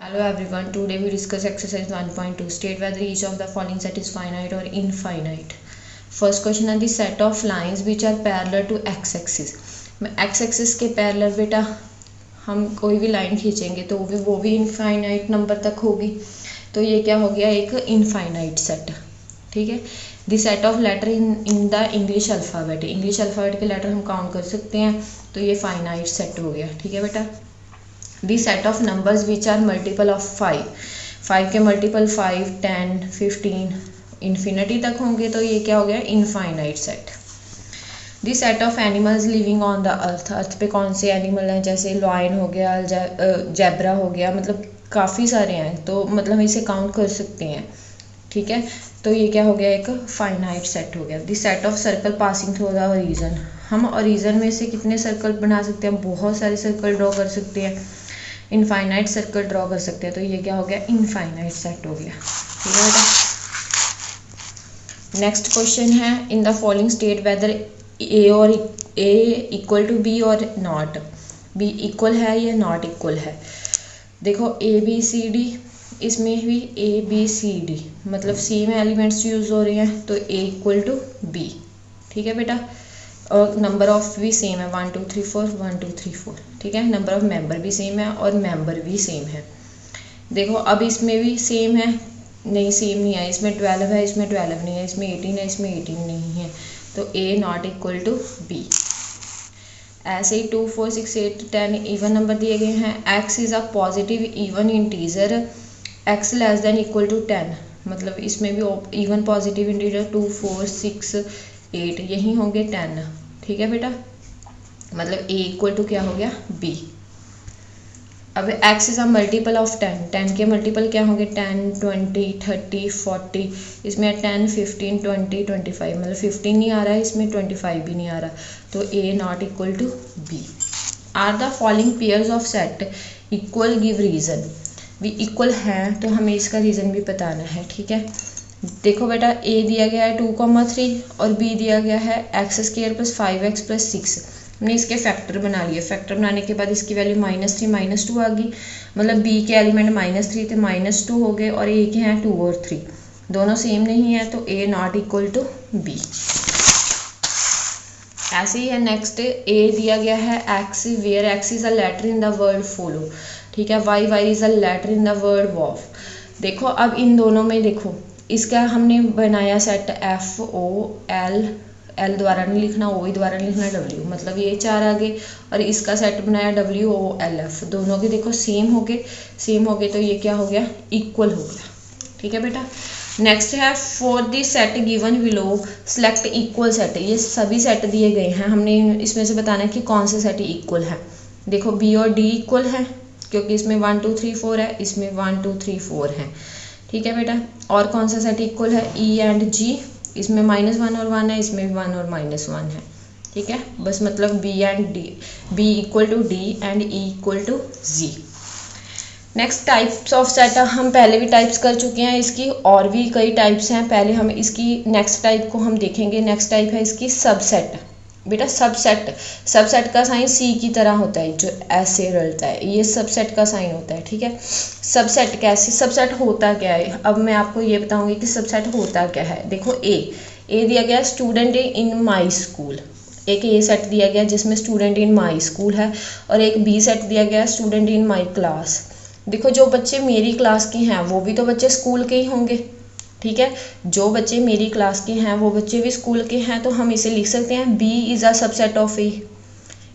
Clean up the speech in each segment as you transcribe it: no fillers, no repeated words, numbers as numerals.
Hello everyone, today we discuss exercise 1.2. State whether each of the following set is finite or infinite. First question है the set of lines which are parallel to x-axis. x-axis के parallel बेटा हम कोई भी line खींचेंगे तो वो भी इनफाइनाइट नंबर तक होगी, तो ये क्या हो गया, एक इनफाइनाइट सेट. ठीक है. The set of letter in the English alphabet, English alphabet के लेटर हम काउंट कर सकते हैं, तो ये फाइनाइट सेट हो गया. ठीक है बेटा. The set of numbers which are multiple of 5 के मल्टीपल 5, 10, 15 इन्फिनिटी तक होंगे, तो ये क्या हो गया, infinite set. The set of animals living on the earth पे कौन से एनिमल हैं, जैसे लॉयन हो गया, जेब्रा हो गया, मतलब काफ़ी सारे हैं, तो मतलब हम इसे काउंट कर सकते हैं. ठीक है. तो ये क्या हो गया, एक फाइनाइट सेट हो गया. The set of circle passing through the origin, हम ओरिजन में से कितने सर्कल बना सकते हैं, बहुत सारे सर्कल ड्रॉ कर सकते हैं, इनफाइनाइट सर्कल ड्रॉ कर सकते हैं, तो ये क्या हो गया, इनफाइनाइट सेट हो गया. ठीक है बेटा. नेक्स्ट क्वेश्चन है in the following state whether A equal to B और नॉट, बी इक्वल है या नॉट इक्वल है. देखो ABCD, इसमें भी ABCD मतलब सेम एलिमेंट्स यूज हो रहे हैं, तो A इक्वल टू B. ठीक है बेटा. और नंबर ऑफ भी सेम है, 1 2 3 4 1 2 3 4. ठीक है. नंबर ऑफ मेंबर भी सेम है और मेंबर भी सेम है. देखो अब इसमें भी सेम है, नहीं सेम नहीं है, इसमें 12 है, इसमें 12 नहीं है, इसमें 18 है, इसमें 18 नहीं है, तो A not equal to B. ऐसे ही 2 4 6 8 10 इवन नंबर दिए गए हैं. X is a positive even integer, X less than equal to 10, मतलब इसमें भी इवन पॉजिटिव इंटीजर 2 4 6 8 यही होंगे 10. ठीक है बेटा. मतलब A इक्वल टू क्या हो गया, B. अब X is a multiple of 10, 10 के मल्टीपल क्या होंगे, 10 20 30 40, इसमें 10 15 20 25, मतलब 15 नहीं आ रहा है, इसमें 25 भी नहीं आ रहा, तो A not equal to B. Are the following pairs of set equal, give reason. भी इक्वल हैं तो हमें इसका रीज़न भी बताना है. ठीक है. देखो बेटा A दिया गया है 2,3 और B दिया गया है x² + 5x + 6. हमने इसके फैक्टर बना लिए, फैक्टर बनाने के बाद इसकी वैल्यू -3 -2 आ गई, मतलब B के एलिमेंट -3 थे, -2 हो गए, और A के हैं 2 और 3, दोनों सेम नहीं है, तो A not equal to B. ऐसे ही है. नेक्स्ट A दिया गया है x, where x is a letter in the word follow. ठीक है. y is a letter in the word wolf. देखो अब इन दोनों में देखो, इसका हमने बनाया सेट FOL, L द्वारा नहीं लिखना, O द्वारा नहीं लिखना, W, मतलब ये 4 आ गए, और इसका सेट बनाया WOLF. दोनों के देखो सेम हो गए, तो ये क्या हो गया, इक्वल हो गया. ठीक है बेटा. नेक्स्ट है for the set given below select equal set. ये सभी सेट दिए गए हैं, हमने इसमें से बताना है कि कौन से सेट इक्वल है. देखो B और D इक्वल है, क्योंकि इसमें 1 2 3 4 है, इसमें 1 2 3 4 है. ठीक है बेटा. और कौन सा सेट इक्वल है, E एंड G, इसमें -1 और 1 है, इसमें भी 1 और -1 है. ठीक है. बस मतलब B equal to D and E equal to G. Next types of set, हम पहले भी टाइप्स कर चुके हैं इसकी, और भी कई टाइप्स हैं. पहले हम इसकी नेक्स्ट टाइप को हम देखेंगे. नेक्स्ट टाइप है इसकी सबसेट. बेटा सबसेट का साइन C की तरह होता है, जो ऐसे रलता है, ये सबसेट का साइन होता है. ठीक है. सबसेट कैसे, सबसेट होता क्या है, अब मैं आपको ये बताऊंगी कि सबसेट होता क्या है. देखो A दिया गया स्टूडेंट इन माई स्कूल, एक A सेट दिया गया जिसमें स्टूडेंट इन माई स्कूल है, और एक B सेट दिया गया स्टूडेंट इन माई क्लास. देखो जो बच्चे मेरी क्लास के हैं वो भी तो बच्चे स्कूल के ही होंगे. ठीक है. जो बच्चे मेरी क्लास के हैं वो बच्चे भी स्कूल के हैं, तो हम इसे लिख सकते हैं B is a subset of A,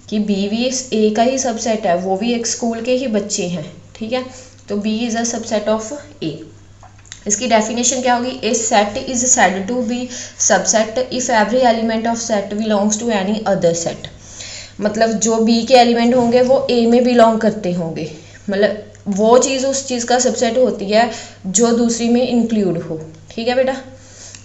कि B भी A का ही सबसेट है, वो भी एक स्कूल के ही बच्चे हैं. ठीक है. तो B is a subset of A. इसकी डेफिनेशन क्या होगी, a set is said to be subset if every element of set belongs to any other set. मतलब जो B के एलिमेंट होंगे वो A में बिलोंग करते होंगे, मतलब वो चीज़ उस चीज़ का सबसेट होती है जो दूसरी में इंक्लूड हो. ठीक है बेटा.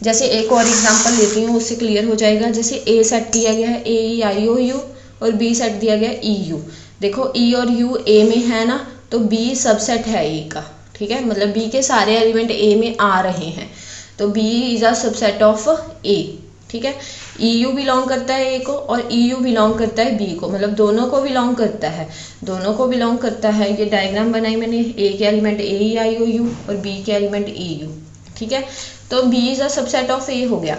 जैसे एक और एग्जांपल लेती हूँ, उससे क्लियर हो जाएगा. जैसे A सेट दिया गया है AEIOU और B सेट दिया गया है EU. देखो E और U A में है ना, तो B सबसेट है A का. ठीक है. मतलब B के सारे एलिमेंट A में आ रहे हैं, तो B is a subset of A. ठीक है। EU बिलोंग करता है A को और EU बिलोंग करता है B को, मतलब दोनों को बिलोंग करता है, दोनों को बिलोंग करता है। ये डायग्राम बनाई मैंने, A के एलिमेंट AEIOU और B के एलिमेंट EU, ठीक है। तो B is a subset of A हो गया।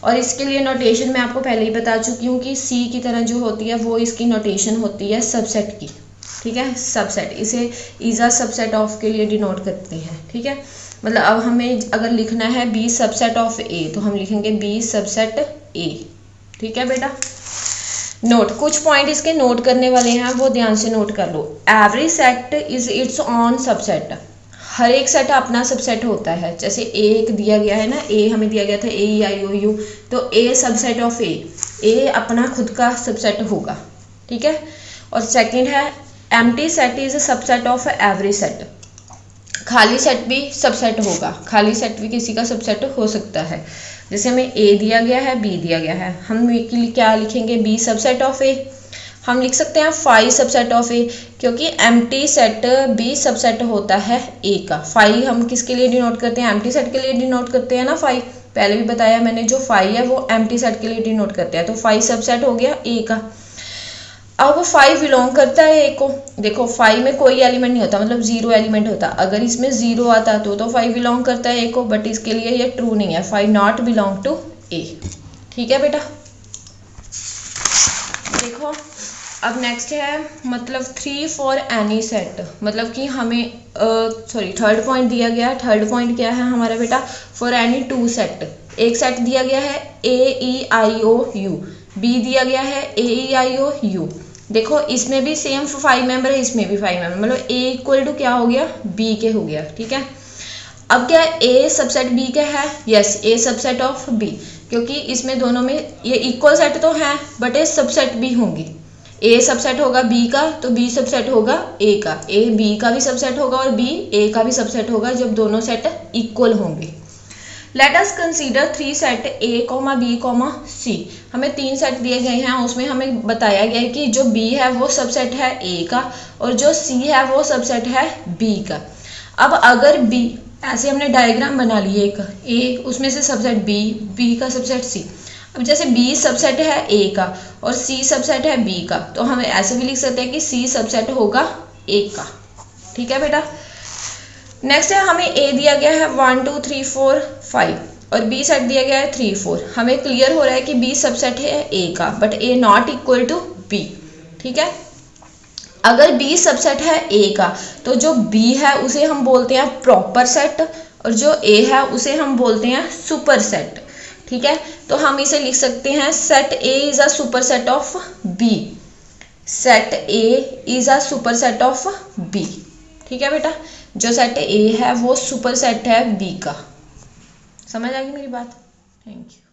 और इसके लिए नोटेशन मैं आपको पहले ही बता चुकी हूँ कि C की तरह जो होती है वो इसकी नोटेशन होती है सबसेट की, ठीक है। सबसेट, इसे इज अ सबसेट ऑफ के लिए डिनोट करते हैं, ठीक है। मतलब अब हमें अगर लिखना है B सबसेट ऑफ A तो हम लिखेंगे B सबसेट A, ठीक है बेटा। नोट, कुछ पॉइंट इसके नोट करने वाले हैं, वो ध्यान से नोट कर लो। Every set is its own subset, हर एक सेट अपना सबसेट होता है। जैसे A एक दिया गया है ना, A हमें दिया गया था AEIOU, तो A सबसेट ऑफ A अपना खुद का सबसेट होगा, ठीक है। और सेकंड है empty set is subset of every set, खाली सेट भी सबसेट होगा, खाली सेट भी किसी का सबसेट हो सकता है। जैसे हमें A दिया गया है, B दिया गया है, हम क्या लिखेंगे, B सबसेट ऑफ A। हम लिख सकते हैं फाई सबसेट ऑफ A, क्योंकि एम्प्टी सेट B सबसेट होता है A का। फाई हम किसके लिए डिनोट करते हैं, एम्प्टी सेट के लिए डिनोट करते हैं ना फाई, पहले भी बताया मैंने, जो फाई है वो एम्प्टी सेट के लिए डिनोट करते हैं। तो फाई सबसेट हो गया A का। अब 5 बिलोंग करता है A को। देखो 5 में कोई एलिमेंट नहीं होता, मतलब 0 एलिमेंट होता। अगर इसमें 0 आता तो 5 बिलोंग करता है A को, बट इसके लिए ये ट्रू नहीं है, 5 नॉट बिलोंग टू A, ठीक है बेटा। देखो अब नेक्स्ट है मतलब 3 फॉर एनी सेट, मतलब कि हमें थर्ड पॉइंट दिया गया है। थर्ड पॉइंट क्या है हमारा बेटा, फॉर एनी 2 सेट। एक सेट दिया गया है AEIOU, B दिया गया है AEIOU। देखो इसमें भी सेम 5 मेंबर है, इसमें भी 5 मेंबर, मतलब A इक्वल टू क्या हो गया, B के हो गया, ठीक है। अब क्या A सबसेट B का है, yes A subset of B, क्योंकि इसमें दोनों में ये इक्वल सेट तो है बट ये सबसेट भी होंगे। A सबसेट होगा B का तो B सबसेट होगा A का, A B का भी सबसेट होगा और B A का भी सबसेट होगा जब दोनों सेट इक्वल होंगे। Let us consider 3 set A, B, C। हमें 3 सेट दिए गए हैं, उसमें हमें बताया गया है कि जो B है वो सबसेट है A का और जो C है वो सबसेट है B का। अब अगर B, ऐसे हमने डायग्राम बना लिए, एक A उसमें से सबसेट B, B का सबसेट C। अब जैसे B सबसेट है A का और C सबसेट है B का, तो हम ऐसे भी लिख सकते हैं कि C सबसेट होगा A का, ठीक है बेटा। नेक्स्ट है हमें A दिया गया है 1 2 3 4 5 और B सेट दिया गया है 3 4। हमें क्लियर हो रहा है कि B सबसेट है A का but A not equal to B, ठीक है। अगर B सबसेट है A का तो जो B है उसे हम बोलते हैं प्रॉपर सेट और जो A है उसे हम बोलते हैं सुपर सेट, ठीक है। तो हम इसे लिख सकते हैं set A is a super set of B, set A is a super set of B, ठीक है बेटा। जो सेट A है वो सुपर सेट है B का। समझ आ गई मेरी बात? Thank you.